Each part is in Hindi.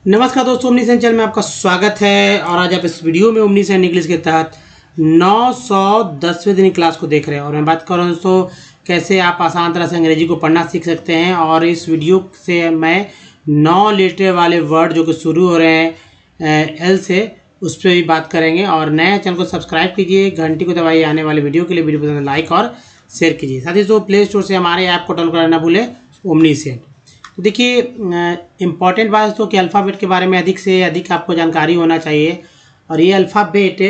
नमस्कार दोस्तों, ओमनीसेन चैनल में आपका स्वागत है। और आज आप इस वीडियो में ओमनीसेन इंग्लिश के तहत 910वें दिन की क्लास को देख रहे हैं। और मैं बात कर रहा हूँ दोस्तों कैसे आप आसान तरह से अंग्रेजी को पढ़ना सीख सकते हैं। और इस वीडियो से मैं 9 लेटर वाले वर्ड जो कि शुरू हो रहे हैं एल से, उस पर भी बात करेंगे। और नए चैनल को सब्सक्राइब कीजिए, घंटी को दबाइए आने वाले वीडियो के लिए। वीडियो पसंद लाइक और शेयर कीजिए। साथ ही दोस्तों प्ले स्टोर से हमारे ऐप को डाउनलोड करना भूलें, ओमनीसेन। तो देखिए, इम्पॉर्टेंट बात तो कि अल्फ़ाबेट के बारे में अधिक से अधिक आपको जानकारी होना चाहिए। और ये अल्फ़ाबेट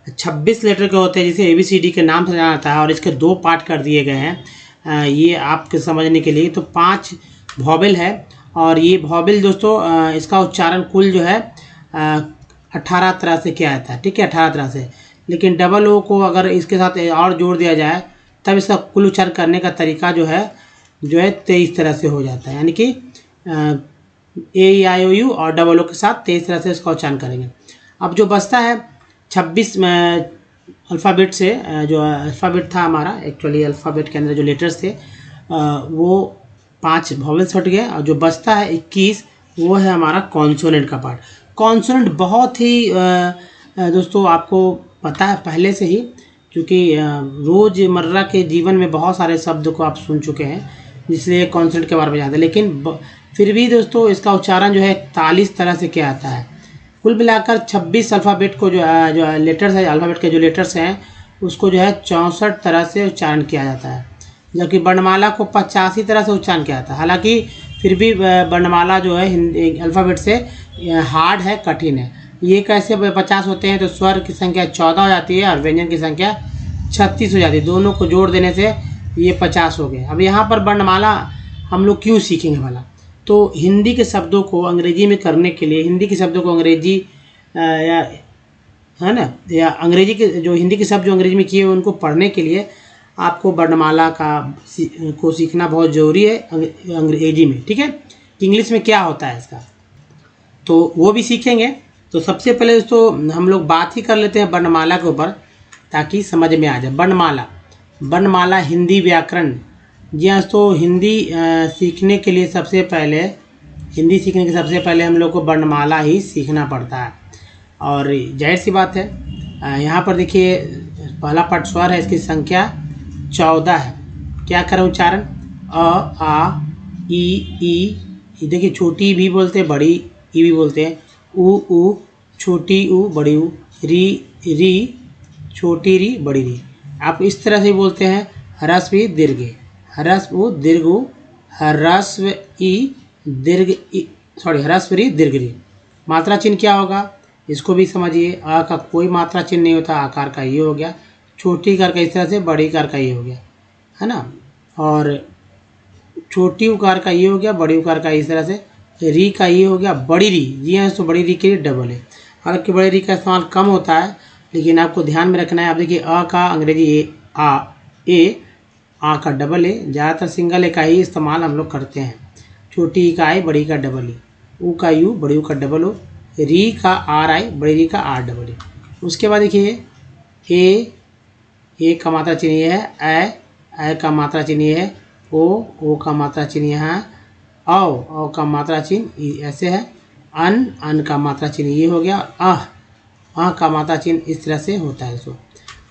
26 लेटर के होते हैं, जिसे ABCD के नाम से जाना जाता है। और इसके 2 पार्ट कर दिए गए हैं ये आपके समझने के लिए। तो 5 वॉवेल है। और ये वॉवेल दोस्तों इसका उच्चारण कुल जो है 18 तरह से किया जाता है। ठीक है, 18 तरह से। लेकिन डबल ओ को अगर इसके साथ और जोड़ दिया जाए तब इसका कुल उच्चारण करने का तरीका जो है 23 तरह से हो जाता है। यानी कि AEIOU और डबल ओ के साथ 23 तरह से इसका उच्चारण करेंगे। अब जो बचता है 26 अल्फ़ाबेट से, जो अल्फ़ाबेट था हमारा, एक्चुअली अल्फ़ाबेट के अंदर जो लेटर्स थे वो 5 वॉवेल्स हट गए। और जो बचता है 21, वो है हमारा कॉन्सोनेंट का पार्ट। कॉन्सोनेंट बहुत ही दोस्तों आपको पता है पहले से ही, क्योंकि रोज़मर्रा के जीवन में बहुत सारे शब्द को आप सुन चुके हैं, जिसलिए कॉन्सोनेंट के बारे में जानते हैं। लेकिन फिर भी दोस्तों इसका उच्चारण जो है 41 तरह से किया जाता है। कुल मिलाकर 26 अल्फ़ाबेट को जो लेटर्स है, अल्फ़ाबेट के जो लेटर्स हैं उसको जो है 64 तरह से उच्चारण किया जाता है। जबकि वर्णमाला को 85 तरह से उच्चारण किया जाता है। हालांकि फिर भी वर्णमाला जो है अल्फ़ाबेट से हार्ड है, कठिन है। ये कैसे 50 होते हैं? तो स्वर की संख्या 14 हो जाती है और व्यंजन की संख्या 36 हो जाती है। दोनों को जोड़ देने से ये 50 हो गए। अब यहाँ पर वर्णमाला हम लोग क्यों सीखेंगे भला? तो हिंदी के शब्दों को अंग्रेजी में करने के लिए, हिंदी के शब्दों को अंग्रेजी या है ना, या अंग्रेजी के जो हिंदी के शब्द जो अंग्रेजी में किए उनको पढ़ने के लिए आपको वर्णमाला को सीखना बहुत ज़रूरी है अंग्रेजी में। ठीक है, इंग्लिश में क्या होता है इसका, तो वो भी सीखेंगे। तो सबसे पहले दोस्तों हम लोग बात ही कर लेते हैं वर्णमाला के ऊपर, ताकि समझ में आ जाए। वर्णमाला हिंदी व्याकरण। जी हाँ दोस्तों, हिंदी सीखने के सबसे पहले हम लोग को वर्णमाला ही सीखना पड़ता है। और जाहिर सी बात है, यहाँ पर देखिए पहला पार्ट स्वर है, इसकी संख्या 14 है। क्या करें उच्चारण? अ, आ, ई। देखिए छोटी भी बोलते हैं, बड़ी ई भी बोलते हैं। ऊ, छोटी ऊ, बड़ी ऊ। री, छोटी री, बड़ी री। आप इस तरह से बोलते हैं। ह्रस्व ई दीर्घ, ह्रस्व ऊ दीर्घ ऊ, ह्रस्व ई दीर्घ ई, ह्रस्व री दीर्घ री। मात्रा चिन्ह क्या होगा इसको भी समझिए। अ का कोई मात्रा चिन्ह नहीं होता, आकार का ये हो गया। छोटी कार का इस तरह से, बड़ी कार का ये हो गया, है ना। और छोटी उकार का ये हो गया, बड़ी उकार का इस तरह से। री का ये हो गया, बड़ी री। जी हाँ, तो बड़ी री के लिए डबल है। हालांकि बड़ी री का इस्तेमाल कम होता है, लेकिन आपको ध्यान में रखना है। आप देखिए अ का अंग्रेजी आ का डबल है। ज़्यादातर सिंगल ए का ही इस्तेमाल हम लोग करते हैं। छोटी ई का आई, बड़ी का डबल ई। ऊ का यू, बड़ी ऊ का डबल ओ। री का आर आई, बड़ी री का आर डबल ई। उसके बाद देखिए ए का मात्रा चिन्ह ये है। ए का मात्रा चिन्ह ये है। ओ का मात्रा चिन्ह यहाँ है। औ का मात्रा चिन्ह ऐसे है। अन का मात्रा चिन्ह ये हो गया। का मात्रा चिन्ह इस तरह से होता है। इसको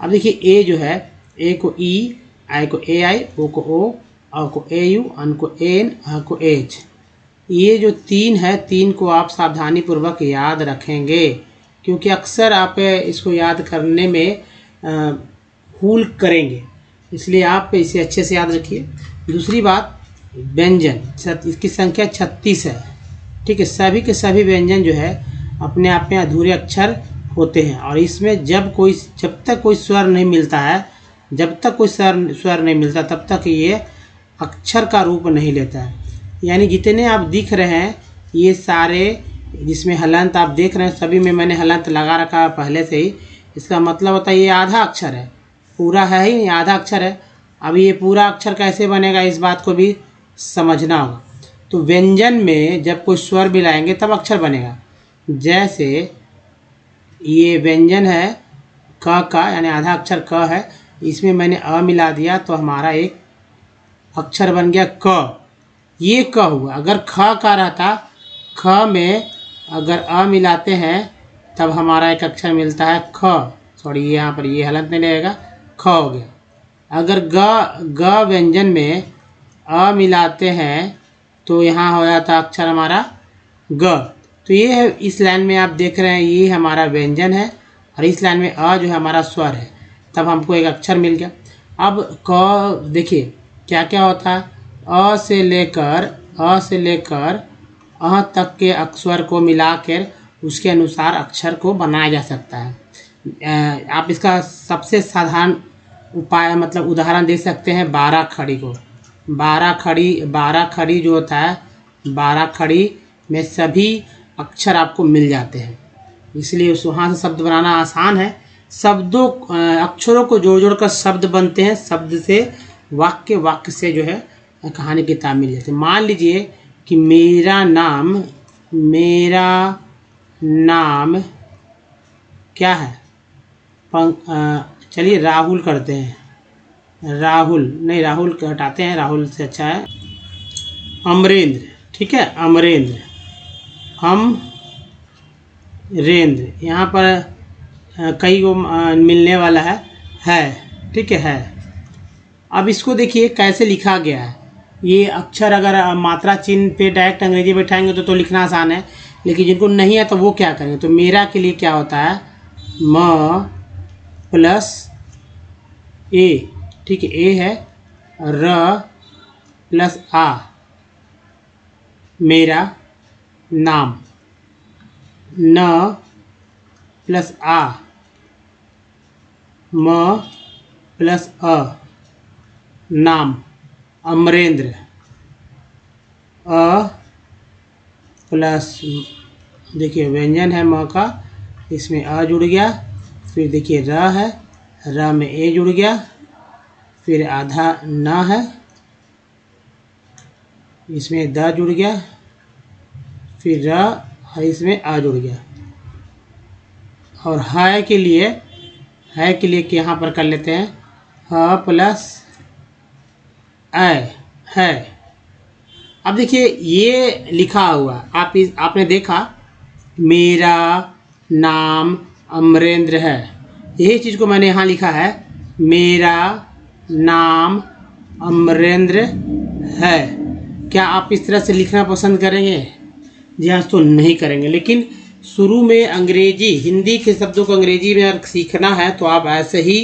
अब देखिए ए जो है, ए को ई, आई को ए आई, ओ को ओ, औ को ए यू, अन को एन, अ को एच। ये जो 3 है, 3 को आप सावधानी पूर्वक याद रखेंगे, क्योंकि अक्सर आप इसको याद करने में भूल करेंगे, इसलिए आप इसे अच्छे से याद रखिए। दूसरी बात, व्यंजन, इसकी संख्या 36 है। ठीक है, सभी के सभी व्यंजन जो है अपने आप में अधूरे अक्षर होते हैं। और इसमें जब तक कोई स्वर नहीं मिलता है, स्वर नहीं मिलता, तब तक ये अक्षर का रूप नहीं लेता है। यानी जितने आप दिख रहे हैं ये सारे, जिसमें हलंत आप देख रहे हैं, सभी में मैंने हलंत लगा रखा है पहले से ही। इसका मतलब होता है ये आधा अक्षर है, पूरा है ही नहीं, आधा अक्षर है। अब ये पूरा अक्षर कैसे बनेगा, इस बात को भी समझना होगा। तो व्यंजन में जब कोई स्वर मिलाएंगे तब अक्षर बनेगा। जैसे ये व्यंजन है क का, यानी आधा अक्षर क है, इसमें मैंने अ मिला दिया तो हमारा एक अक्षर बन गया क। ये क हुआ। अगर ख का रहता, ख में अगर अ मिलाते हैं तब हमारा एक अक्षर मिलता है ख। सॉरी, ये यहाँ पर ये हलंत नहीं लगेगा, ख हो गया। अगर ग व्यंजन में अ मिलाते हैं तो यहाँ हो जाता अक्षर हमारा ग। तो ये है, इस लाइन में आप देख रहे हैं ये हमारा व्यंजन है और इस लाइन में अ जो है हमारा स्वर है, तब हमको एक अक्षर मिल गया। अब क देखिए क्या क्या होता है, अ से लेकर अ तक के अक्षर को मिलाकर उसके अनुसार अक्षर को बनाया जा सकता है। आप इसका सबसे साधारण उपाय मतलब उदाहरण दे सकते हैं 12 खड़ी को। 12 खड़ी जो होता है, 12 खड़ी में सभी अक्षर आपको मिल जाते हैं, इसलिए उस वहाँ से शब्द बनाना आसान है। शब्दों अक्षरों को जोड़ जोड़ कर शब्द बनते हैं, शब्द से वाक्य से जो है कहानी किताब मिल जाती है। मान लीजिए कि मेरा नाम क्या है, चलिए राहुल करते हैं। राहुल हटाते हैं, राहुल से अच्छा है अमरेंद्र। ठीक है, अमरेंद्र, यहाँ पर कई को मिलने वाला है। ठीक है। अब इसको देखिए कैसे लिखा गया है। ये अक्षर अगर मात्रा चिन्ह पे डायरेक्ट अंग्रेजी बैठाएंगे तो लिखना आसान है, लेकिन जिनको नहीं है तो वो क्या करेंगे। तो मेरा के लिए क्या होता है, म प्लस ए। ठीक है, ए है, र प्लस आ, मेरा नाम, न प्लस आ, म प्लस अ, नाम अमरेंद्र, अ प्लस देखिए व्यंजन है म का, इसमें अ जुड़ गया, फिर देखिए र है, र में ए जुड़ गया, फिर आधा न है, इसमें द जुड़ गया, फिर र और इसमें आ जुड़ गया। और है के लिए यहाँ पर कर लेते हैं ह प्लस है। अब देखिए ये लिखा हुआ आपने देखा मेरा नाम अमरेंद्र है, यही चीज़ को मैंने यहाँ लिखा है मेरा नाम अमरेंद्र है। क्या आप इस तरह से लिखना पसंद करेंगे? जी हाँ, तो नहीं करेंगे। लेकिन शुरू में अंग्रेजी हिंदी के शब्दों को अंग्रेजी में अगर सीखना है तो आप ऐसे ही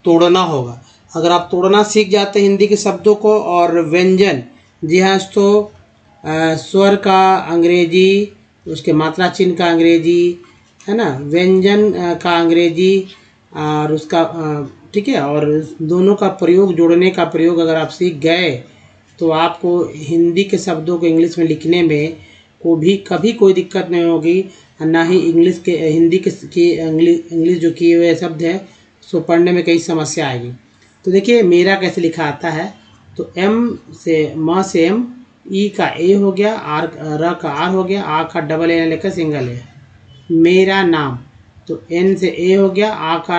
तोड़ना होगा। अगर आप तोड़ना सीख जाते हैं हिंदी के शब्दों को और व्यंजन, जी हाँ, तो स्वर का अंग्रेजी, उसके मात्रा चिन्ह का अंग्रेजी, है ना, व्यंजन का अंग्रेजी और उसका ठीक है, और दोनों का प्रयोग, जोड़ने का प्रयोग अगर आप सीख गए तो आपको हिंदी के शब्दों को इंग्लिश में लिखने में कभी कोई दिक्कत नहीं होगी, ना ही हिंदी की इंग्लिश जो किए हुए शब्द है सो पढ़ने में कई समस्या आएगी। तो देखिए मेरा कैसे लिखा आता है, तो म से एम, ई का ए हो गया, आर र का आर हो गया, आ का डबल ए लेकर सिंगल ए, मेरा नाम, तो एन से ए हो गया, आ का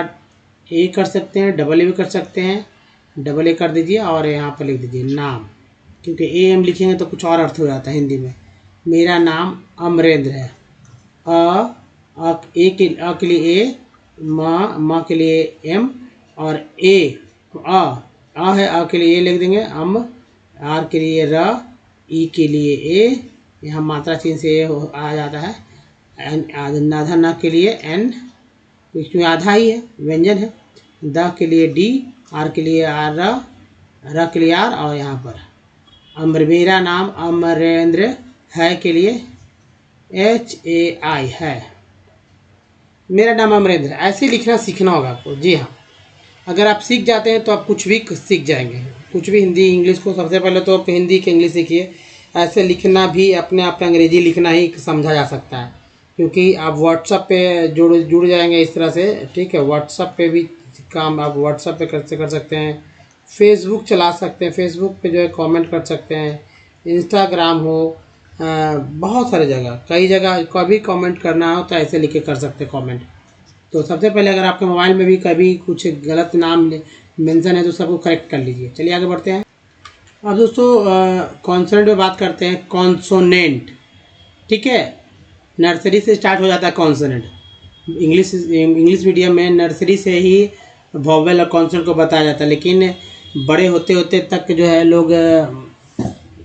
ए कर सकते हैं, डबल ए भी कर सकते हैं, डबल ए कर दीजिए और यहाँ पर लिख दीजिए नाम, क्योंकि ए एम लिखेंगे तो कुछ और अर्थ हो जाता है हिंदी में। मेरा नाम अमरेंद्र है। ए के लिए ए, म के लिए एम और ए आ है, आ के लिए ए लिख देंगे, आर के लिए र, ई के लिए ए, यहाँ मात्रा चिन्ह से ए आ जाता है, एन आधा न के लिए एन, इसमें आधा ही है, व्यंजन है, द के लिए डी, आर के लिए आर, र के लिए आर, और यहाँ पर मेरा नाम अमरेंद्र है के लिए HAI है, मेरा नाम अमरेंद्र। ऐसे लिखना सीखना होगा आपको। जी हाँ, अगर आप सीख जाते हैं तो आप कुछ भी सीख जाएंगे, कुछ भी हिंदी इंग्लिश को। सबसे पहले तो आप हिंदी के इंग्लिश सीखिए, ऐसे लिखना भी अपने आप अंग्रेजी लिखना ही समझा जा सकता है, क्योंकि आप व्हाट्सएप पे जुड़ जाएंगे इस तरह से। ठीक है, व्हाट्सएप पे भी काम आप व्हाट्सएप पे कर सकते हैं, फेसबुक चला सकते हैं, फेसबुक पे जो है कमेंट कर सकते हैं, इंस्टाग्राम हो, बहुत सारे जगह, कई जगह कभी कमेंट करना हो तो ऐसे लिख के कर सकते हैं कमेंट। तो सबसे पहले अगर आपके मोबाइल में भी कभी कुछ गलत नाम मेंशन है तो सबको करेक्ट कर लीजिए। चलिए आगे बढ़ते हैं। अब दोस्तों कॉन्सोनेंट में बात करते हैं, कॉन्सोनेंट। ठीक है, नर्सरी से स्टार्ट हो जाता है कॉन्सोनेंट। इंग्लिश मीडियम में नर्सरी से ही वॉवेल और कॉन्सोनेंट को बताया जाता है, लेकिन बड़े होते होते तक जो है लोग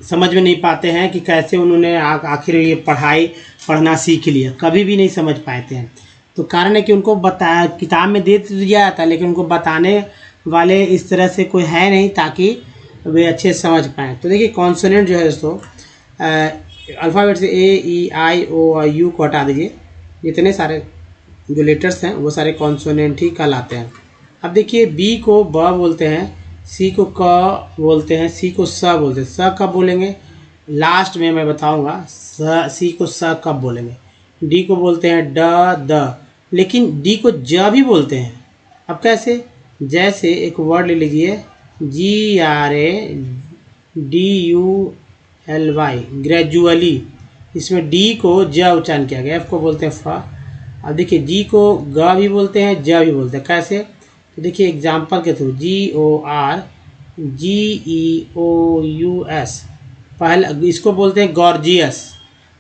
समझ में नहीं पाते हैं कि कैसे उन्होंने आखिर ये पढ़ना सीख लिया, कभी भी नहीं समझ पाते हैं। तो कारण है कि उनको बताया, किताब में दे तो दिया जाता है लेकिन उनको बताने वाले इस तरह से कोई है नहीं ताकि वे अच्छे से समझ पाएँ। तो देखिए कॉन्सोनेंट जो है दोस्तों, अल्फ़ाबेट से ए ई आई ओ और यू को हटा दीजिए, जितने सारे जो लेटर्स हैं वो सारे कॉन्सोनेंट ही कहलाते हैं। अब देखिए बी को ब बोलते हैं, सी को क बोलते हैं, सी को स बोलते हैं। स कब बोलेंगे लास्ट में मैं बताऊंगा, सी को स कब बोलेंगे। डी को बोलते हैं ड द, लेकिन डी को ज भी बोलते हैं। अब कैसे, जैसे एक वर्ड ले लीजिए GRADULY, ग्रेजुअली, इसमें डी को ज उच्चारण किया गया, एफ को बोलते हैं फ। अब देखिए जी को ग भी बोलते हैं, ज भी बोलते हैं। कैसे, तो देखिए एग्जाम्पल के थ्रू, GORGEOUS, पहला इसको बोलते हैं गॉर्जियस।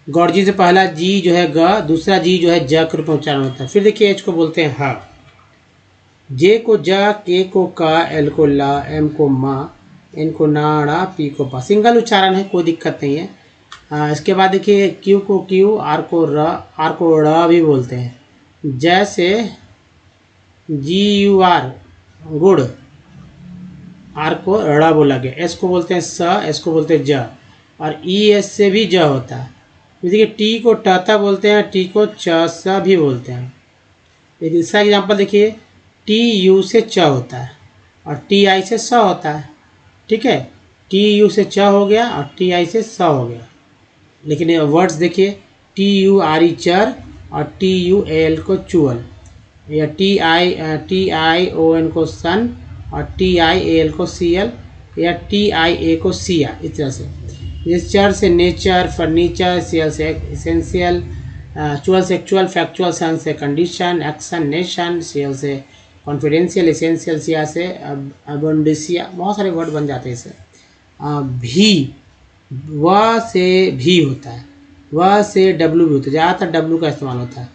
गॉर्जी से पहला जी जो है ग, दूसरा जी जो है ज के रूप में उच्चारण होता है। फिर देखिए एच को बोलते हैं ह, जे को ज, के को क, एल को ल, एम को म, एन को न, ड़, पी को प। सिंगल उच्चारण है, कोई दिक्कत नहीं है। इसके बाद देखिए क्यू को क्यू, आर को र, आर को ड़ भी बोलते हैं। जैसे GUR गुड़, आर को ड़ बोला गया। एस को बोलते हैं स, एस को बोलते हैं ज, और ES से भी ज होता है। देखिए टी को ट बोलते हैं, टी को च स भी बोलते हैं। एक दूसरा एग्जाम्पल देखिए, TU से च होता है और TI से स होता है। ठीक है, TU से च हो गया और TI से स हो गया। लेकिन वर्ड्स देखिए, TURE चर और TUAL को चुअल, या TION को सन और TIAL को सीएल, या TIA को सिया। इस तरह से जिस चर से नेचर, फर्नीचर, सीएल से इसेंशियल, चुअल से एक्चुअल, फैक्चुअल, सन से कंडीशन, एक्शन, नेशन, सीएल से कॉन्फिडेंशियल, इसेंशियल, सिया से अबंडेंसिया। बहुत सारे वर्ड बन जाते हैं इससे। भी, व से भी होता है, व से डब्ल्यू भी होता है, ज़्यादातर डब्ल्यू का इस्तेमाल होता है।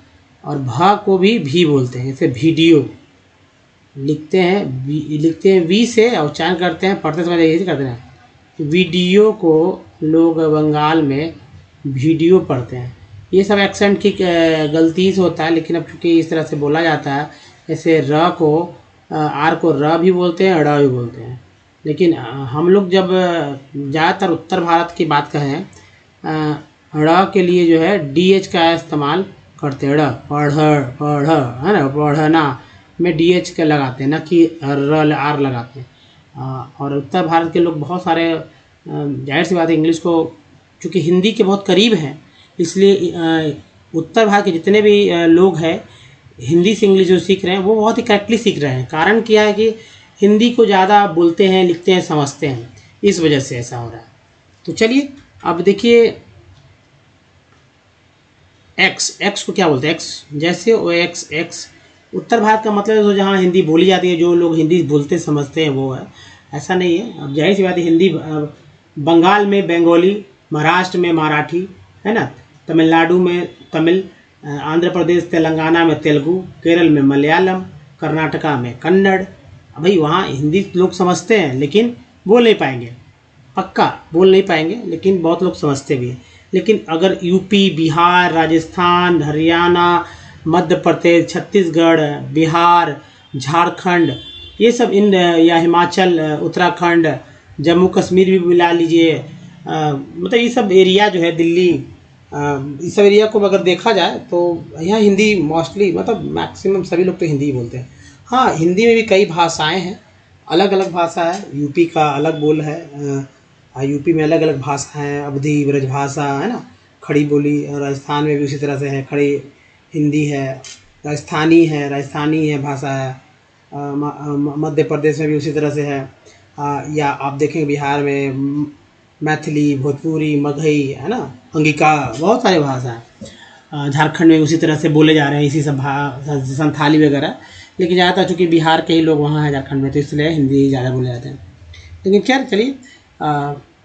और भ को भी बोलते हैं, जैसे वीडियो लिखते हैं वी से, और उच्चारण करते हैं, पढ़ते समय यही करते हैं। वीडियो को लोग बंगाल में वीडियो पढ़ते हैं। ये सब एक्सेंट की गलती से होता है, लेकिन अब चूँकि इस तरह से बोला जाता है, जैसे र को, आर को र भी बोलते हैं, ड़ भी बोलते हैं। लेकिन हम लोग जब ज़्यादातर उत्तर भारत की बात कहें, ड़ के लिए जो है DH का इस्तेमाल करते हैं। पढ़ है ना, पढ़ना में DH का लगाते हैं, ना कि आर लगाते हैं। और उत्तर भारत के लोग बहुत सारे, जाहिर सी बात है, इंग्लिश को चूँकि हिंदी के बहुत करीब हैं, इसलिए उत्तर भारत के जितने भी लोग हैं हिंदी से इंग्लिश जो सीख रहे हैं वो बहुत ही करेक्टली सीख रहे हैं। कारण क्या है कि हिंदी को ज़्यादा बोलते हैं, लिखते हैं, समझते हैं, इस वजह से ऐसा हो रहा है। तो चलिए अब देखिए एक्स को क्या बोलते हैं, एक्स, जैसे ओ एक्स उत्तर भारत का मतलब है जहाँ हिंदी बोली जाती है, जो लोग हिंदी बोलते समझते हैं वो है, ऐसा नहीं है। अब जाहिर सी बात है, हिंदी बंगाल में बंगाली, महाराष्ट्र में मराठी, है ना, तमिलनाडु में तमिल, आंध्र प्रदेश तेलंगाना में तेलुगु, केरल में मलयालम, कर्नाटका में कन्नड़। भाई वहाँ हिंदी लोग समझते हैं लेकिन बोल नहीं पाएंगे, पक्का बोल नहीं पाएंगे, लेकिन बहुत लोग समझते भी हैं। लेकिन अगर यूपी, बिहार, राजस्थान, हरियाणा, मध्य प्रदेश, छत्तीसगढ़, बिहार, झारखंड, ये सब इन, या हिमाचल, उत्तराखंड, जम्मू कश्मीर भी मिला लीजिए, मतलब ये सब एरिया जो है, दिल्ली, इस सब एरिया को अगर देखा जाए तो यहाँ हिंदी मोस्टली, मतलब मैक्सिमम सभी लोग तो हिंदी ही बोलते हैं। हाँ, हिंदी में भी कई भाषाएं हैं, अलग अलग भाषा है। यूपी का अलग बोल है, यूपी में अलग अलग भाषा है, अवधी ब्रजभाषा है ना, खड़ी बोली। राजस्थान में भी उसी तरह से है, खड़ी हिंदी है, राजस्थानी है भाषा है। मध्य प्रदेश में भी उसी तरह से है, या आप देखेंगे बिहार में मैथिली, भोजपुरी, मगही, है ना, अंगिका, बहुत सारे भाषा हैं। झारखंड में उसी तरह से बोले जा रहे हैं, इसी सब संथाली वगैरह। लेकिन ज़्यादातर चूँकि बिहार के ही लोग वहाँ हैं झारखंड में, तो इसलिए हिंदी ही ज़्यादा बोले जाते हैं। लेकिन खैर चलिए,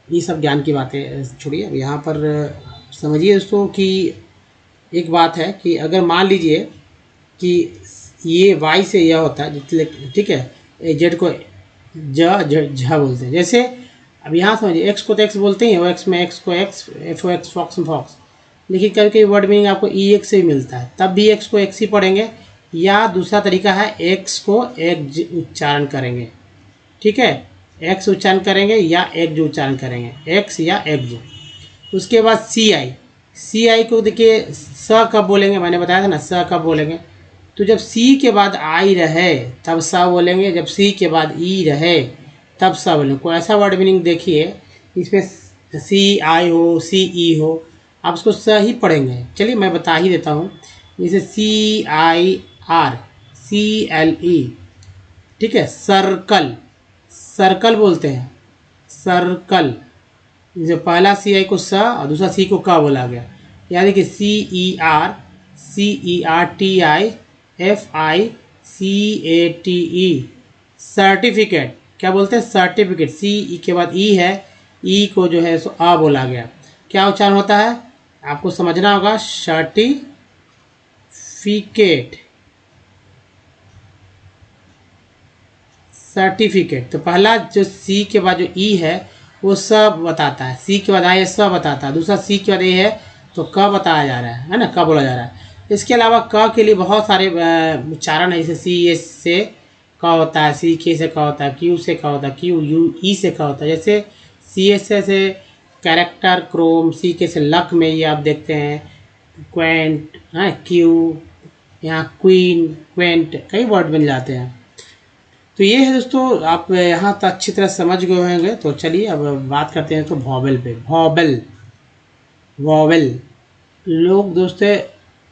ये सब ज्ञान की बातें छोड़िए, अब यहाँ पर समझिए दोस्तों कि एक बात है कि अगर मान लीजिए कि ये वाई से यह होता है, ठीक है, जेड को झ बोलते हैं। जैसे अब यहाँ समझिए, एक्स को तो एक्स बोलते ही हैं, वो एक्स में एक्स को X, F O X, fox में फॉक्स, लेकिन कभी कभी वर्ड मीनिंग आपको ई एक्स से भी मिलता है, तब भी एक्स को एक्स ही पढ़ेंगे, या दूसरा तरीका है एक्स को एक उच्चारण करेंगे, ठीक है, एक्स उच्चारण करेंगे या एक जो उच्चारण करेंगे, एक्स या एक जो। उसके बाद सी आई को देखिए स कब बोलेंगे, मैंने बताया था ना स कब बोलेंगे, तो जब सी के बाद आई रहे तब स बोलेंगे, जब सी के बाद ई रहे तब स बोलेंगे। कोई ऐसा वर्ड मीनिंग देखिए इसमें सी आई हो, सी ई हो, आप उसको स ही पढ़ेंगे। चलिए मैं बता ही देता हूँ, जैसे सी I R, C L E, ठीक है, सर्कल, सर्कल बोलते हैं, सर्कल। जो पहला सी आई को स और दूसरा सी को क बोला गया, यानी कि CERTIFICATE, सर्टिफिकेट। क्या बोलते हैं? सर्टिफिकेट। सी के बाद ई है, ई को जो है सो आ बोला गया। क्या उच्चारण होता है आपको समझना होगा, सर्टिफिकेट, सर्टिफिकेट। तो पहला जो सी के बाद जो ई है वो स बताता है, सी के बाद आई स बताता है, दूसरा सी के बाद ए है तो क बताया जा रहा है ना, क बोला जा रहा है। इसके अलावा क के लिए बहुत सारे उच्चारण है, जैसे सी एस से क होता है, सी के से क होता है, क्यू से क होता है, क्यू यू ई से क होता है। जैसे सी एस से कैरेक्टर, क्रोम, सी के से लक में ये आप देखते हैं क्वेंट, हाँ क्यू, यहाँ क्वीन, क्वेंट, कई वर्ड बन जाते हैं। तो ये है दोस्तों, आप यहाँ तक अच्छी तरह समझ गए होंगे। तो चलिए अब बात करते हैं तो वॉवेल पे। वॉवेल, वॉवेल लोग दोस्तों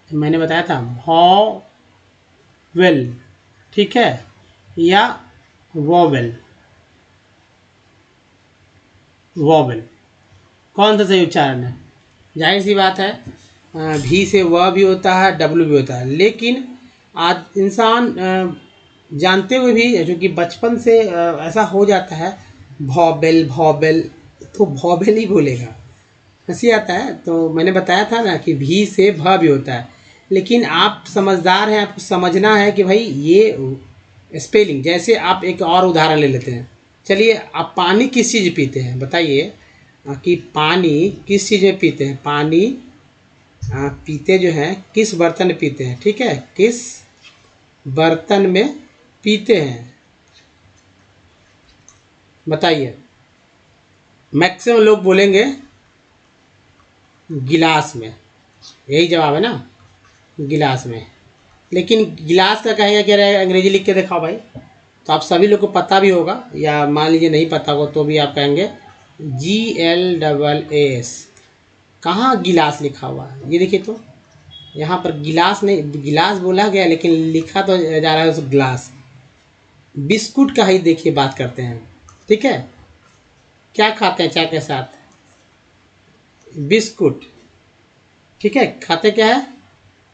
मैंने बताया था वॉवेल, ठीक है, या वॉवेल, वॉवेल कौन सा सही उच्चारण है? जाहिर सी बात है भी से व भी होता है, डब्ल्यू भी होता है, लेकिन आज इंसान जानते हुए भी, जो कि बचपन से ऐसा हो जाता है भॉबेल भॉबेल, तो भॉबेल ही बोलेगा, हंसी आता है। तो मैंने बताया था ना कि भी से भ भी होता है, लेकिन आप समझदार हैं, आपको समझना है कि भाई ये स्पेलिंग। जैसे आप एक और उदाहरण ले लेते हैं, चलिए आप पानी किस चीज़ पीते हैं बताइए, कि पानी किस चीज़ में पीते हैं? पानी पीते जो हैं किस बर्तन में पीते हैं, ठीक है, किस बर्तन में पीते हैं बताइए? मैक्सिमम लोग बोलेंगे गिलास में, यही जवाब है ना, गिलास में। लेकिन गिलास का कहेंगे क्या रहेगा? अंग्रेजी लिख के दिखाओ भाई। तो आप सभी लोग को पता भी होगा, या मान लीजिए नहीं पता होगा तो भी आप कहेंगे GLAS। कहाँ गिलास लिखा हुआ है? ये देखिए, तो यहाँ पर गिलास नहीं, गिलास बोला गया लेकिन लिखा तो जा रहा है उस ग्लास। बिस्कुट का ही देखिए बात करते हैं, ठीक है, क्या खाते हैं चाय के साथ? बिस्कुट, ठीक है, खाते क्या है?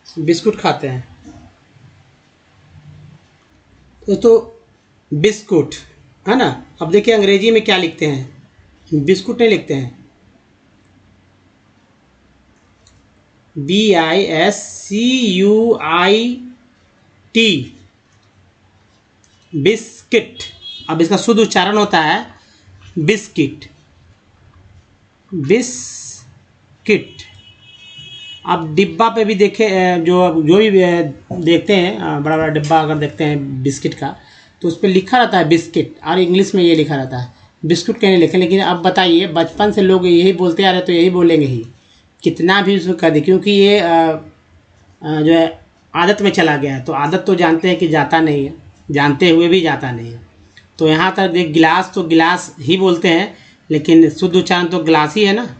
बिस्कुट खाते हैं। तो बिस्कुट है ना। अब देखिए अंग्रेजी में क्या लिखते हैं, बिस्कुट नहीं लिखते हैं, BISCUIT, बिस्किट। अब इसका शुद्ध उच्चारण होता है बिस्किट, बिस्किट। आप डिब्बा पे भी देखे, जो भी देखते हैं, बड़ा बड़ा डिब्बा अगर देखते हैं बिस्किट का, तो उस पर लिखा रहता है बिस्किट, और इंग्लिश में ये लिखा रहता है बिस्कुट, कहीं लिखे। लेकिन अब बताइए, बचपन से लोग यही बोलते आ रहे तो यही बोलेंगे ही, कितना भी उसको कर दे, क्योंकि ये जो है आदत में चला गया है। तो आदत तो जानते हैं कि जाता नहीं है, जानते हुए भी जाता नहीं है। तो यहाँ तक देख, गिलास तो गिलास ही बोलते हैं, लेकिन शुद्ध उच्चारण तो गिलास ही है ना।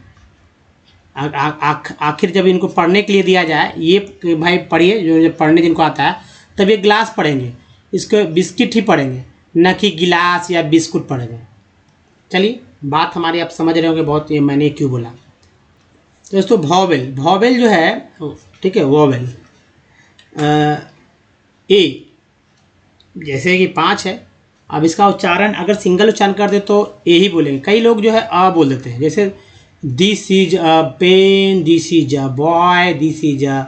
आखिर जब इनको पढ़ने के लिए दिया जाए, ये भाई पढ़िए, जो पढ़ने जिनको आता है तब ये गिलास पढ़ेंगे, इसको बिस्किट ही पढ़ेंगे, न कि गिलास या बिस्कुट पढ़ेंगे। चलिए बात हमारी आप समझ रहे होंगे बहुत, ये मैंने क्यों बोला। तो दोस्तों वॉवेल, वॉवेल जो है, ठीक है, वॉवेल ए जैसे कि 5 है। अब इसका उच्चारण अगर सिंगल उच्चारण कर दे तो ए ही बोलेंगे। कई लोग जो है अ बोल देते हैं, जैसे this is a pen, this is a boy, this is a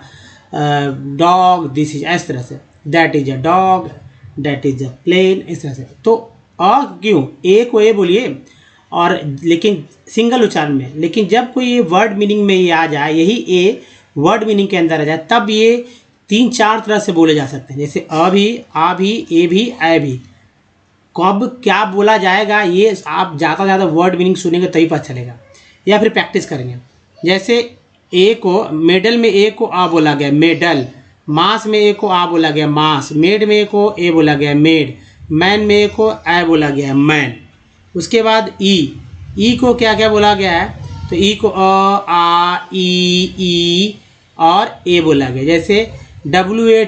dog, this is, इस तरह से, that is a dog, that is a plane, इस तरह से। तो क्यों ए को ए बोलिए और लेकिन सिंगल उच्चारण में, लेकिन जब कोई ये वर्ड मीनिंग में ये आ जाए, यही ए वर्ड मीनिंग के अंदर आ जाए, तब ये 3-4 तरह से बोले जा सकते हैं, जैसे अ भी, आ भी, ए भी, ऐ भी। कब क्या बोला जाएगा ये आप ज़्यादा से ज़्यादा वर्ड मीनिंग सुनेंगे तभी पता चलेगा, या फिर प्रैक्टिस करेंगे। जैसे ए को, मेडल में ए को आ बोला गया, मेडल। मास में ए को आ बोला गया, मास। मेड में ए को ए बोला गया, मेड। मैन में ए को ऐ बोला गया, मैन। उसके बाद ई को क्या क्या बोला गया है, तो ई को अ, आ, ई और ए बोला गया। जैसे WATER,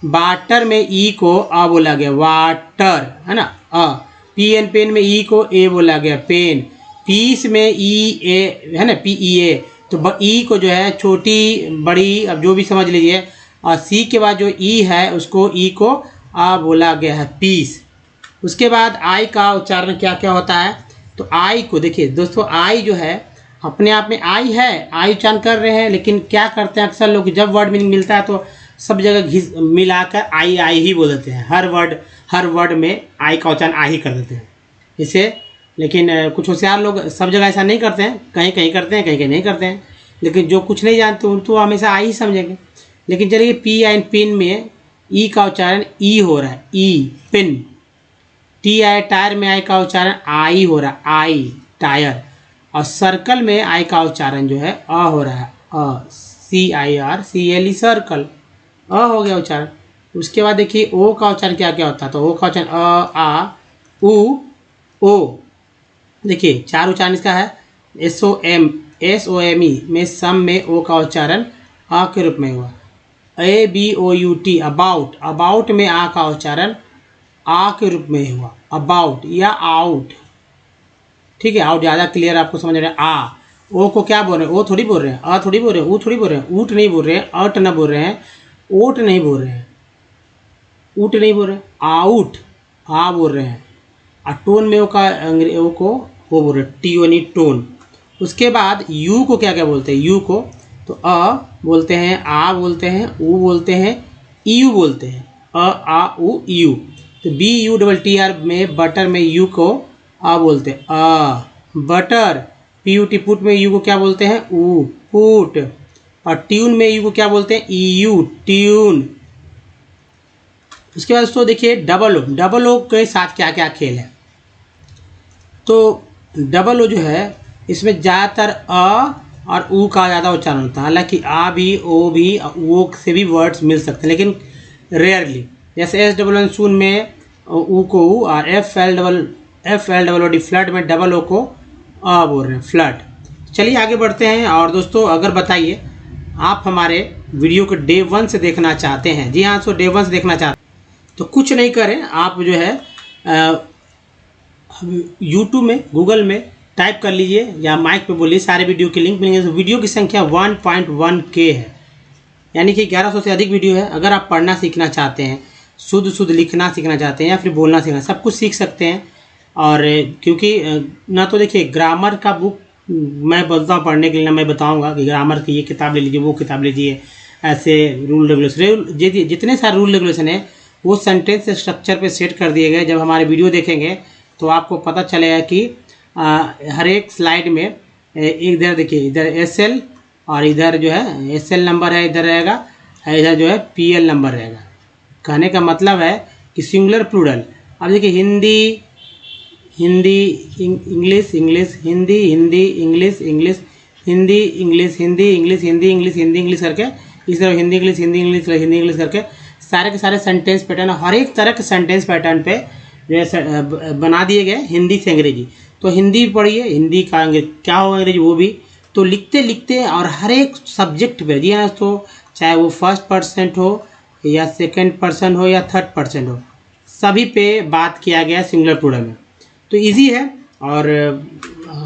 वाटर में ई को आ बोला गया, वाटर, है ना, अ। PN, पेन में ई को ए बोला गया, पेन। पीस में ई ए, है ना, PEA। तो ई को जो है छोटी बड़ी, अब जो भी समझ लीजिए। और सी के बाद जो ई है उसको, ई को आ बोला गया है, पीस। उसके बाद आई का उच्चारण क्या क्या होता है, तो आई को देखिए दोस्तों, आई जो है अपने आप में आई है, आई उच्चारण कर रहे हैं, लेकिन क्या करते हैं अक्सर लोग, जब वर्ड मीनिंग मिलता है तो सब जगह घिस मिलाकर आई ही बोल देते हैं। हर वर्ड में आई का उच्चारण आई ही कर देते हैं इसे। लेकिन कुछ होशियार लोग सब जगह ऐसा नहीं करते हैं, कहीं कहीं करते हैं, कहीं कहीं नहीं करते हैं। लेकिन जो कुछ नहीं जानते उन तो हमेशा आई ही समझेंगे। लेकिन चलिए PI पिन में ई का उच्चारण ई हो रहा है, ई पिन। TI टायर में आई का उच्चारण आई हो रहा है, आई टायर। और सर्कल में आई का उच्चारण जो है अ हो रहा है, CIRCLE, सर्कल, अ हो गया उच्चारण। उसके बाद देखिए ओ का उच्चारण क्या क्या होता है, तो ओ का उच्चारण अ, आ, उ, ओ। देखिए 4 उच्चारण इसका है। SOME में सम में ओ का उच्चारण आ के रूप में हुआ। ABOUT, अबाउट में आ का उच्चारण आ के रूप में हुआ, अबाउट या आउट। ठीक है, आउट ज़्यादा क्लियर आपको समझ रहे हैं। आ, ओ को क्या बोल रहे हैं, ओ थोड़ी बोल रहे हैं, अ थोड़ी बोल रहे हैं, ऊ थोड़ी बोल रहे हैं, ऊट नहीं बोल रहे हैं, अट न बोल रहे हैं, ओट नहीं बोल रहे हैं, ऊट नहीं बोल रहे हैं, आउट आ बोल रहे हैं। और टोन में ओ का ओ को वो बोल रहे हैं, TON, टोन। उसके बाद यू को क्या क्या बोलते हैं, यू को तो अ बोलते हैं, आ बोलते हैं, ऊ बोलते हैं, यू बोलते हैं, अ, आ, ऊ, यू। तो BUTTR में बटर में यू को आ बोलते हैं, बटर। PUT पुट में यू को क्या बोलते हैं, ऊ, पुट। और ट्यून में यू को क्या बोलते हैं, EU, ट्यून। उसके बाद दोस्तों देखिए डबल ओ के साथ क्या क्या खेल है। तो डबल ओ जो है इसमें ज़्यादातर अ और ऊ का ज़्यादा उच्चारण होता है। हालांकि आ भी, ओ भी, ओ से भी वर्ड्स मिल सकते हैं, लेकिन रेयरली। जैसे SWN सून में ऊ को ऊ, और FLOOD फ्लड में डबल ओ को अ बोल रहे हैं, फ्लड। चलिए आगे बढ़ते हैं। और दोस्तों अगर बताइए आप हमारे वीडियो को डे 1 से देखना चाहते हैं, जी हाँ, सो डे 1 से देखना चाहते हैं तो कुछ नहीं करें, आप जो है यूट्यूब में, गूगल में टाइप कर लीजिए या माइक पे बोलिए, सारे वीडियो की लिंक मिलेंगे। वीडियो की संख्या 1.1K है, यानी कि 1100 से अधिक वीडियो है। अगर आप पढ़ना सीखना चाहते हैं, शुद्ध लिखना सीखना चाहते हैं, या फिर बोलना सीखना, सब कुछ सीख सकते हैं। और क्योंकि ना तो देखिए ग्रामर का बुक मैं बोलता हूँ पढ़ने के लिए, ना मैं बताऊँगा कि ग्रामर की ये किताब ले लीजिए, वो किताब लीजिए, ऐसे रूल रेगुलेशन, जितने सारे रूल रेगुलेशन है वो सेंटेंस स्ट्रक्चर पे सेट कर दिए गए। जब हमारे वीडियो देखेंगे तो आपको पता चलेगा कि हर एक स्लाइड में इधर देखिए, इधर SL और इधर जो है SL नंबर है, इधर रहेगा, इधर जो है PL नंबर रहेगा। कहने का मतलब है कि सिंगुलर प्लूरल। अब देखिए Hindi English, Hindi English, Hindi English करके, इस तरह हिंदी इंग्लिश करके सारे के सारे सेंटेंस पैटर्न, हर एक तरह के सेंटेंस पैटर्न पे जो है बना दिए गए हिंदी से अंग्रेजी। तो हिंदी पढ़िए, हिंदी का क्या हो अंग्रेजी वो भी, तो लिखते लिखते और हर एक सब्जेक्ट पे, जी हाँ, तो चाहे वो फर्स्ट पर्सन हो या सेकंड पर्सन हो या थर्ड पर्सन हो, सभी पे बात किया गया सिंगुलर प्लूरल में। तो इजी है, और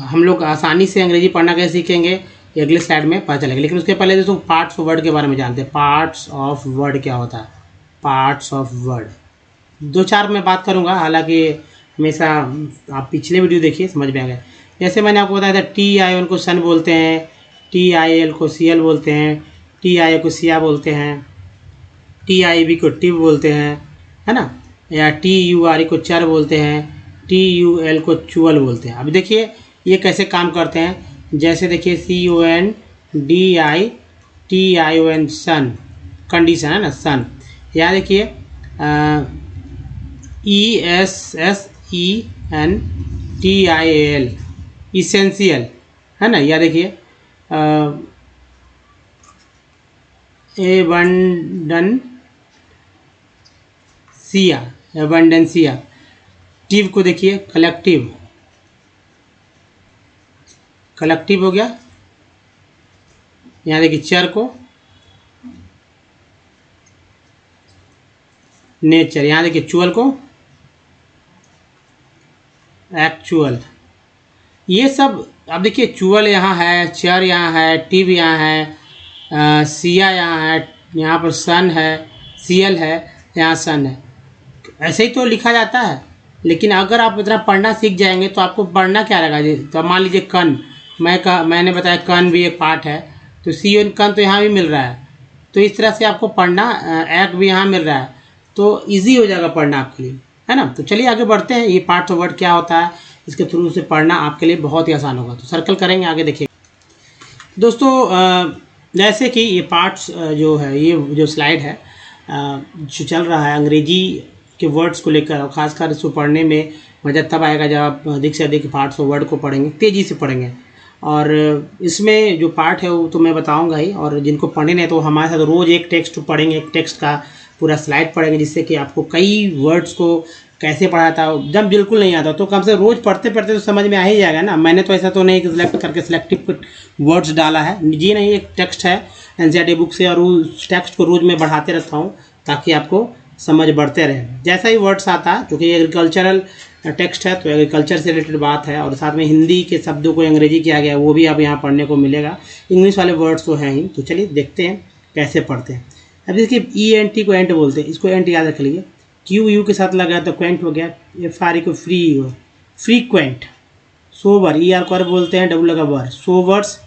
हम लोग आसानी से अंग्रेजी पढ़ना कैसे सीखेंगे ये अगले स्लाइड में पता चलेगा। लेकिन उसके पहले दोस्तों पार्ट्स ऑफ वर्ड के बारे में जानते हैं। पार्ट्स ऑफ वर्ड क्या होता है, पार्ट्स ऑफ वर्ड 2-4 मैं बात करूंगा, हालांकि हमेशा आप पिछले वीडियो देखिए समझ में आ गया। जैसे मैंने आपको बताया था TiO को सन बोलते हैं, TiL को Cl बोलते हैं, TiO को सिया बोलते हैं, TiB को टिब बोलते हैं, है ना, या TuRe को चर बोलते हैं, TuL को चुअल बोलते हैं। अब देखिए ये कैसे काम करते हैं, जैसे देखिए CONDITION सन, कंडीशन है ना सन, यहाँ देखिए ESSENTIAL इसेंशियल, है ना, या देखिए एबंडेंसिया, टिव को देखिए कलेक्टिव, कलेक्टिव हो गया। यहाँ देखिए चर को नेचर, यहाँ देखिए चुअल को एक्चुअल। ये सब अब देखिए चुअल यहाँ है, चर यहाँ है, टिव यहाँ है, सिया यहाँ है, यहाँ पर सन है, Cl है, यहाँ सन है। ऐसे ही तो लिखा जाता है, लेकिन अगर आप इतना पढ़ना सीख जाएंगे तो आपको पढ़ना क्या रहेगा। तो मान लीजिए कन, मैंने बताया कन भी एक पार्ट है, तो CON कन तो यहाँ भी मिल रहा है, तो इस तरह से आपको पढ़ना, एक भी यहाँ मिल रहा है, तो इजी हो जाएगा पढ़ना आपके लिए, है ना। तो चलिए आगे बढ़ते हैं, ये पार्ट्स ऑफ वर्ड क्या होता है, इसके थ्रू से पढ़ना आपके लिए बहुत ही आसान होगा। तो सर्कल करेंगे, आगे देखिए दोस्तों। जैसे कि ये पार्ट्स जो है, ये जो स्लाइड है जो चल रहा है अंग्रेजी के वर्ड्स को लेकर, और ख़ासकर इसको पढ़ने में मज़ा तब आएगा जब आप अधिक से अधिक पार्ट्स ऑफ वर्ड को पढ़ेंगे, तेज़ी से पढ़ेंगे। और इसमें जो पार्ट है वो तो मैं बताऊंगा ही, और जिनको पढ़ने नहीं तो हमारे साथ रोज़ एक टेक्स्ट पढ़ेंगे, एक टेक्स्ट का पूरा स्लाइड पढ़ेंगे, जिससे कि आपको कई वर्ड्स को कैसे पढ़ा था, जब बिल्कुल नहीं आता तो कम से रोज़ पढ़ते पढ़ते तो समझ में आ ही जाएगा ना। मैंने तो ऐसा तो नहीं कि सिलेक्ट करके सिलेक्टिव वर्ड्स डाला है, जी नहीं, एक टेक्स्ट है NCERT बुक से, और उस टेक्स्ट को रोज़ मैं बढ़ाते रहता हूँ ताकि आपको समझ बढ़ते रहे। जैसा ही वर्ड्स आता है, क्योंकि एग्रीकल्चरल टेक्स्ट है तो एग्रीकल्चर से रिलेटेड बात है, और साथ में हिंदी के शब्दों को अंग्रेजी किया गया है, वो भी आप यहाँ पढ़ने को मिलेगा। इंग्लिश वाले वर्ड्स तो हैं ही, तो चलिए देखते हैं कैसे पढ़ते हैं। अब देखिए ENT को एंट बोलते हैं, इसको एंट याद रख लीजिए, QU के साथ लगा तो क्वेंट हो गया, FRE को फ्री हो, फ्रीक्वेंट। सोबर, ER को बोलते हैं, डब्ल्यू लगा वर, सोवर्स।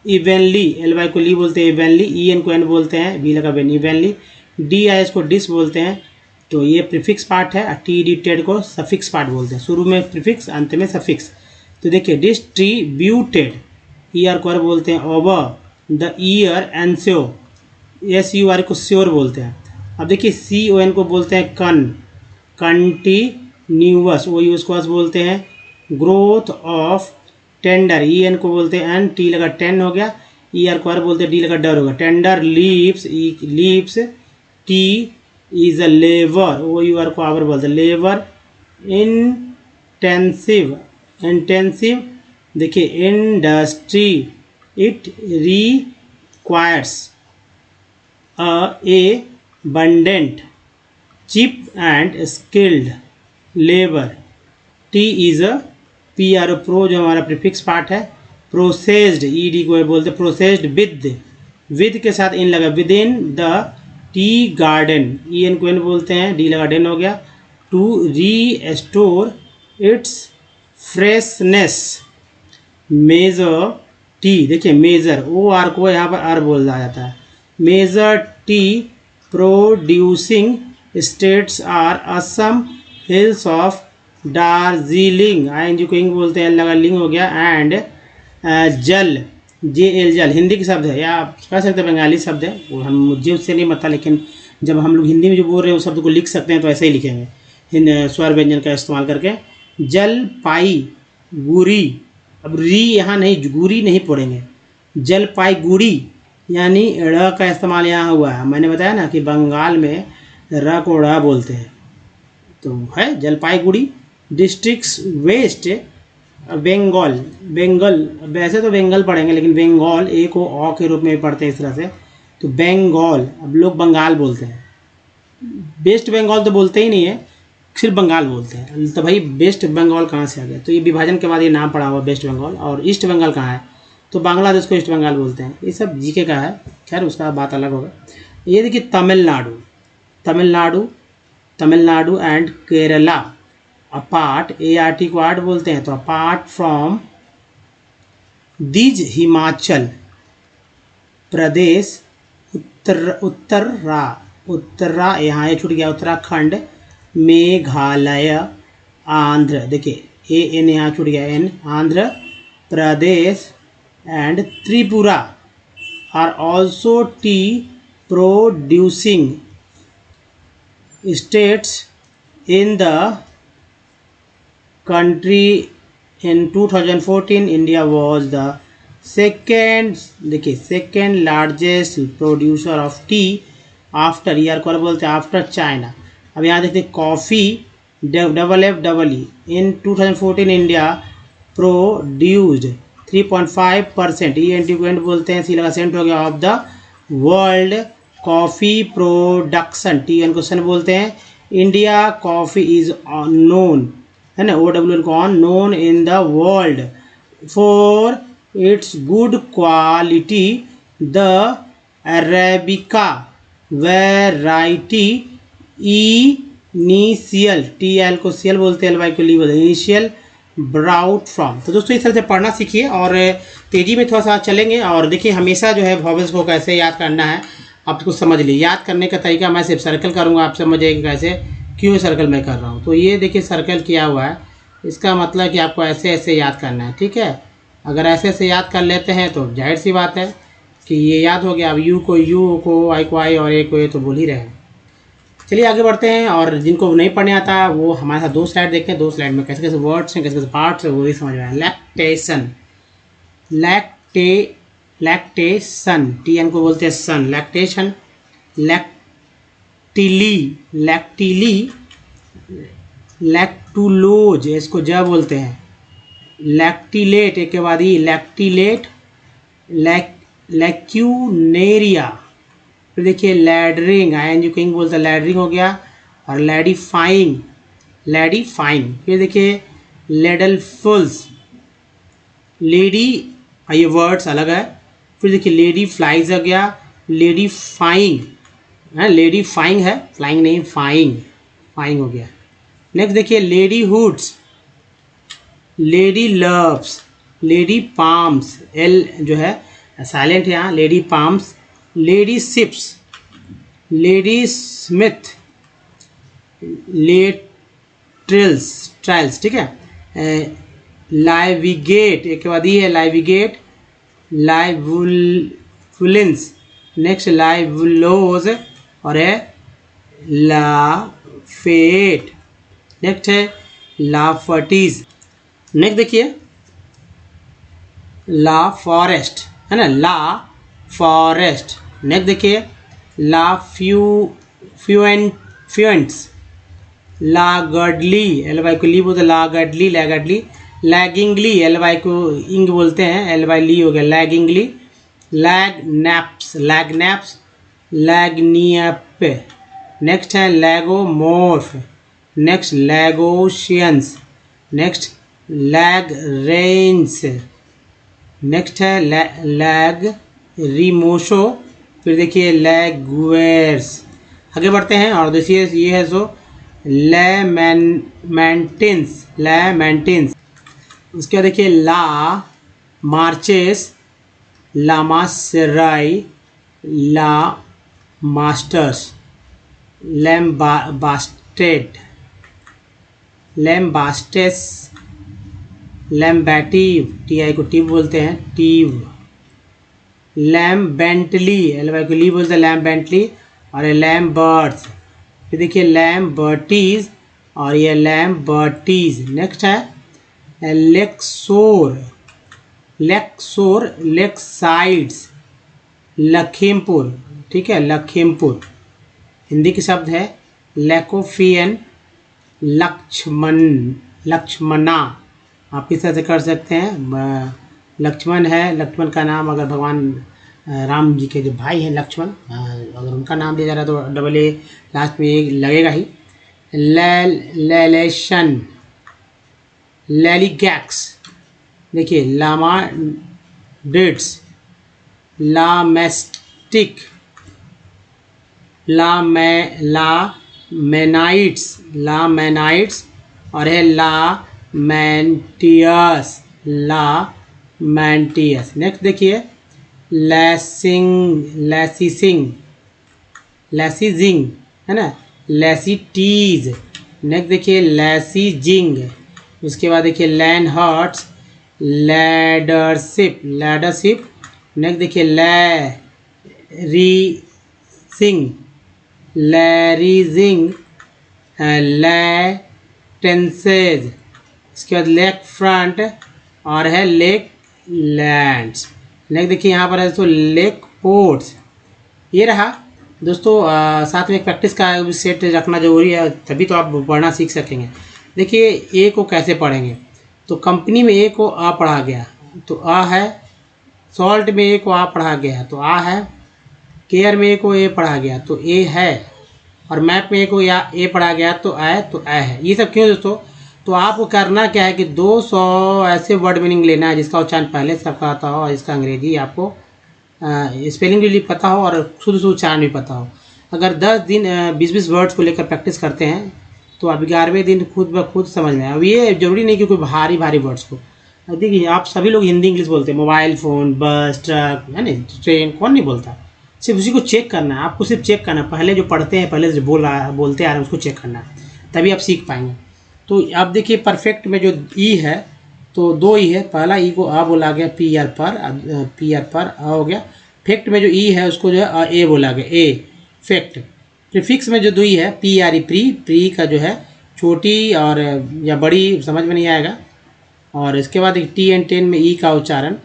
इवेनली, LY को ली बोलते हैं, इवेनली। EN को एन बोलते हैं, B लगा बेन, इवेनली। DIS को डिस बोलते हैं, तो ये प्रीफिक्स पार्ट है। TD टेड को सफिक्स पार्ट बोलते हैं, शुरू में प्रीफिक्स अंत में सफिक्स। तो देखिए डिस्ट्रीब्यूटेड, ER को बोलते हैं, ओवर द ईयर एंस्यो, SUR को श्योर बोलते हैं। अब देखिए CON को बोलते हैं कन, कंटिन्यूअस, OUS को बोलते हैं, ग्रोथ ऑफ टेंडर, EN को बोलते हैं एन, T लगा 10 हो गया, ER को बोलते हैं, D लगा डर होगा, tender leaves, leaves, T is a labour, OUR को आवर बोलते हैं, लेबर। इंटेंसिव, इंटेंसिव देखिए industry, it requires abundant, cheap and skilled labor। T is a PRO, pro जो हमारा प्रीफिक्स पार्ट है। प्रोसेस्ड, ED को बोलते हैं, प्रोसेस्ड विद के साथ इन लगा, with in the tea garden, EN को एन बोलते हैं, D लगा डेन हो गया। To restore its freshness, major T, देखिए मेजर, OR को यहाँ पर आर बोला जाता है, major tea producing states are Assam, hills of Darjeeling, ING को इंग बोलते हैं, लगा लिंग हो गया, एंड जल, JL जल हिंदी के शब्द है, या आप कह सकते हैं बंगाली शब्द है, वो हम मुझे उससे नहीं पता, लेकिन जब हम लोग हिंदी में जो बोल रहे हैं उस शब्द को लिख सकते हैं तो ऐसे ही लिखेंगे स्वर व्यंजन का इस्तेमाल करके। जलपाई गुड़ी, अब री यहाँ नहीं, गुड़ी नहीं पढ़ेंगे, जलपाई गुड़ी, यानी ड़ का इस्तेमाल यहाँ हुआ है। मैंने बताया ना कि बंगाल में र को ड़ बोलते हैं, तो है जलपाईगुड़ी। डिस्ट्रिक्ट्स वेस्ट बंगाल, बंगाल वैसे तो बंगाल पढ़ेंगे, लेकिन बंगाल ए को औ के रूप में पढ़ते हैं इस तरह से, तो बंगाल, अब लोग बंगाल बोलते हैं, वेस्ट बंगाल तो बोलते ही नहीं है, सिर्फ बंगाल बोलते हैं। तो भाई वेस्ट बंगाल कहाँ से आ गया, तो ये विभाजन के बाद ये नाम पड़ा हुआ वेस्ट बंगाल। और ईस्ट बंगाल कहाँ है, तो बांग्लादेश को ईस्ट बंगाल बोलते हैं। ये सब जीके का है, खैर उसका बात अलग होगा। ये देखिए Tamil Nadu, Tamil Nadu, Tamil Nadu and Kerala, apart, ART को आर्ट बोलते हैं, तो apart from these Himachal Pradesh, Uttara यहाँ ये छूट गया, उत्तराखंड, मेघालय, आंध्र, देखिए ए एन यहाँ छूट गया, एन, Andhra Pradesh and Tripura are also tea producing states in the country. In 2014 India was the second largest producer of tea after, यार को बोलते हैं आफ्टर चाइना। अब यहाँ देखते coffee, FFEE, in 2014 India produced 3.5%, ई बोलते हैं, सी लगा सेंट हो गया, of the world coffee production, TN question बोलते हैं। इंडिया कॉफ़ी इज नोन, है ना, OWN को on, known in the world for its good quality, the arabica variety initial, TL को CL बोलते हैं, LY को ली बोलते हैं, इनिशियल ब्राउट फ्रॉम। तो दोस्तों इस तरह से पढ़ना सीखिए और तेज़ी में थोड़ा सा चलेंगे। और देखिए हमेशा जो है वॉवेल्स को कैसे याद करना है आप कुछ समझ लीजिए। याद करने का तरीका मैं सिर्फ सर्कल करूँगा, आप समझ जाएंगे कैसे, क्यों सर्कल मैं कर रहा हूँ। तो ये देखिए सर्कल किया हुआ है, इसका मतलब कि आपको ऐसे ऐसे याद करना है, ठीक है। अगर ऐसे ऐसे याद कर लेते हैं तो जाहिर सी बात है कि ये याद हो गया। अब यू को आई को आई और ए को ए तो बोल ही रहे हैं। चलिए आगे बढ़ते हैं, और जिनको नहीं पढ़ने आता वो हमारे साथ 2 स्लाइड देखें। 2 स्लाइड में कैसे कैसे वर्ड्स हैं, कैसे कैसे पार्ट्स हैं, वो भी समझ में आए। लैक्टेशन, लैक्टेशन, TN को बोलते हैं सन, लैक्टेशन, लैक्टिली, लैक्टुलोज, इसको ज बोलते हैं, लैक्टिलेट, एक के बाद ही लैक्टिलेट, लैक्यूनेरिया, फिर देखिए लैडरिंग, ING किंग बोलते हैं, लैडरिंग हो गया, और लैडीफाइंग, फिर देखिए लेडलफुल्स, लेडी, ये वर्ड्स अलग है। फिर देखिए लेडी फ्लाइज हो गया, लेडी फाइंग है, लेडी फाइंग है, फ्लाइंग नहीं, फाइंग हो गया। नेक्स्ट देखिए lady hoods, lady loves, lady palms, L जो है साइलेंट है यहाँ, lady palms, lady sips, lady smith, trials, ठीक है। लाइविगेट, एक के बाद ही है लाइविगेट, लाइवुलेंस, नेक्स्ट लाइवुलोज, और है लाफेट, नेक्स्ट है लाफटीज। नेक्स्ट देखिए ला फॉरेस्ट, है ना, ला फॉरेस्ट। नेक्स्ट देखिए ला फ्यूएंट्स, ला गडली, LY को ली बोलते हैं, ला गडली, लैगिंगली, LY को इंग बोलते हैं, LY ली हो गया, लैगिंगली, लैगनैप्स, लैगनियप, नेक्स्ट है लैगोमोर्फ, नेक्स्ट लैगोशियंस, नेक्स्ट लैगरेंस, नेक्स्ट है लैग रिमोशो, फिर देखिए लैगुएर्स। आगे बढ़ते हैं और देखिए ये है सो लैमेंटिन्स, उसके बाद देखिए ला मार्चेस, लामासेराई, ला मास्टर्स, लैम्बास्टेस, लैम्बैटिव, TI को टीव बोलते हैं, टीव, लैम्बेंटली, LY को ली बोलते हैं, लैम्बेंटली, और ये लैम्बर्ट्स, फिर देखिए लैम्बर्टीज, और ये लैम्बर्टीज। नेक्स्ट है लेक्साइड्स, लखीमपुर, ठीक है, लखीमपुर। हिंदी के शब्द है लैकोफियन, लक्ष्मणा, आप इस तरह से कर सकते हैं। लक्ष्मण है, लक्ष्मण का नाम अगर भगवान राम जी के जो भाई हैं लक्ष्मण, अगर उनका नाम लिया जा रहा है तो डबल ए लास्ट में एक लगेगा ही। लेलेशन, लैलीगैक्स, देखिए लामाडिड्स, लामेस्टिक, लामेनाइट्स, और है लामेंटियस, मैंटियस। नेक्स्ट देखिए लैसीजिंग है ना, लैसीटीज। नेक्स्ट देखिए लैसीजिंग। उसके बाद देखिए लैंडहर्ट्स, लैडरशिप। नेक्स्ट देखिए लैरीजिंग, लैटेंसेज। इसके बाद लेक फ्रंट और है लेक लैंड्स। नेक्स्ट देखिए यहाँ पर है दोस्तों लेक पोर्ट्स। ये रहा दोस्तों। साथ में प्रैक्टिस का भी सेट रखना जरूरी है, तभी तो आप पढ़ना सीख सकेंगे। देखिए ए को कैसे पढ़ेंगे, तो कंपनी में ए को आ पढ़ा गया तो आ है, सॉल्ट में ए को आ पढ़ा गया तो आ है, केयर में ए को ए पढ़ा गया तो ए है, और मैप में ए को या ए पढ़ा गया तो ए है। ये सब क्यों दोस्तों, तो आपको करना क्या है कि 200 ऐसे वर्ड मीनिंग लेना है जिसका उच्चारण पहले से आपका आता हो और इसका अंग्रेजी आपको स्पेलिंग भी पता हो और शुद्ध उच्चारण भी पता हो। अगर 10 दिन 20-20 वर्ड्स को लेकर प्रैक्टिस करते हैं तो आप 11वें दिन खुद ब खुद समझ में आए। अब ये जरूरी नहीं कि कोई भारी वर्ड्स को, देखिए आप सभी लोग हिंदी इंग्लिश बोलते हैं, मोबाइल फ़ोन, बस, ट्रक है ना, ट्रेन, कौन नहीं बोलता। सिर्फ उसी को चेक करना है, आपको सिर्फ चेक करना है, पहले जो पढ़ते हैं, पहले जो बोलते आ रहे हैं उसको चेक करना है, तभी आप सीख पाएंगे। तो आप देखिए परफेक्ट में जो ई है तो 2 ई है, पहला ई को आ बोला गया पी आर पर आ हो गया। फेक्ट में जो ई है उसको जो है ए बोला गया, ए फेक्ट। प्रीफिक्स में जो 2 ई है पी आर ई प्री का जो है छोटी और या बड़ी समझ में नहीं आएगा। और इसके बाद टी एंड टेन में ई का उच्चारण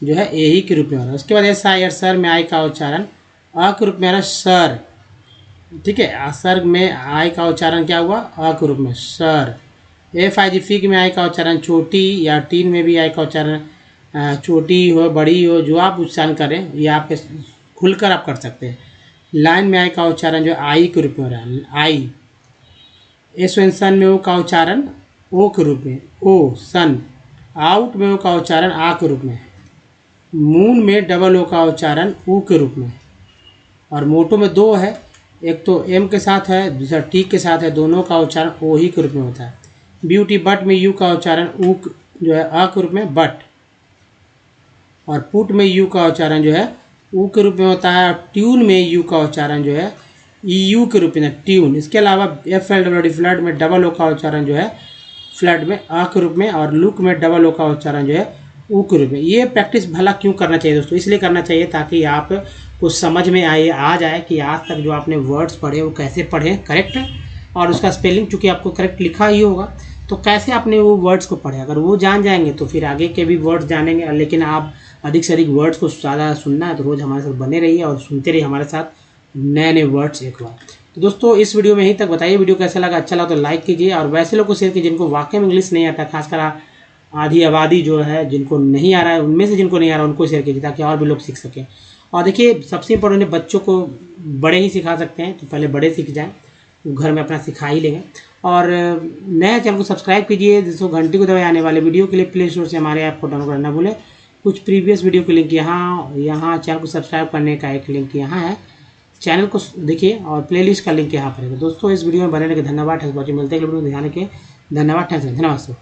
जो है ए ही के रूप में हो रहा है। उसके बाद एस आई और सर में आई का उच्चारण अ के रूप में आ रहा है, सर। ठीक है, सर में आई का उच्चारण क्या हुआ, अ के रूप में, sir. F I G fig में आई का उच्चारण छोटी, या टीन में भी आई का उच्चारण छोटी हो बड़ी हो, जो आप उच्चारण करें ये आप खुलकर आप कर सकते हैं। लाइन में आई का उच्चारण जो आई के रूप में हो रहा है, आई। एसवेंसन में ओ का उच्चारण ओ के रूप में, ओ सन। आउट में ओ का उच्चारण आ के रूप में। मून में डबल ओ का उच्चारण ऊ के रूप में। और मोटो में 2 है, एक तो एम के साथ है, दूसरा टी के साथ है, दोनों का उच्चारण ओ ही के रूप में होता है। ब्यूटी बट में यू का उच्चारण ऊ जो है अ के रूप में, बट। और पुट में यू का उच्चारण जो है ऊ के रूप में होता है। और ट्यून में यू का उच्चारण जो है ई यू के रूप में, ट्यून। इसके अलावा F L W D flood में डबल ओ का उच्चारण जो है फ्लड में अ के रूप में, और लुक में डबल ओ का उच्चारण जो है ऊ के रूप में। ये प्रैक्टिस भला क्यों करना चाहिए दोस्तों, इसलिए करना चाहिए ताकि आप को समझ में आ जाए कि आज तक जो आपने वर्ड्स पढ़े वो कैसे पढ़े करेक्ट, और उसका स्पेलिंग चूँकि आपको करेक्ट लिखा ही होगा तो कैसे आपने वो वर्ड्स को पढ़े। अगर वो जान जाएंगे तो फिर आगे के भी वर्ड्स जानेंगे। लेकिन आप अधिक से अधिक वर्ड्स को ज़्यादा सुनना है तो रोज़ हमारे साथ बने रहिए और सुनते रहिए हमारे साथ नए वर्ड्स एक बार। तो दोस्तों इस वीडियो में यहीं तक, बताइए वीडियो कैसा लगा, अच्छा लगा तो लाइक कीजिए, और वैसे लोग को शेयर कीजिए जिनको वाकई में इंग्लिश नहीं आता, खासकर आधी आबादी जो है जिनको नहीं आ रहा है, उनमें से जिनको नहीं आ रहा है उनको शेयर कीजिए ताकि और भी लोग सीख सकें। और देखिए सबसे इम्पोर्टेंट है, बच्चों को बड़े ही सिखा सकते हैं, तो पहले बड़े सीख जाएँ, घर में अपना सिखा ही लेंगे। और नए चैनल को सब्सक्राइब कीजिए, जिसको घंटी को दबाए आने वाले वीडियो के लिए प्ले स्टोर से हमारे ऐप को डाउनलोड करना भूलें। कुछ प्रीवियस वीडियो के लिंक यहाँ चैनल को सब्सक्राइब करने का एक लिंक यहाँ है, चैनल को देखिए, और प्लेलिस्ट का लिंक यहाँ पर है। दोस्तों इस वीडियो में बने रहने के धन्यवाद। मिलते हैं वीडियो में, ध्यान रखें, धन्यवाद, धन्यवाद।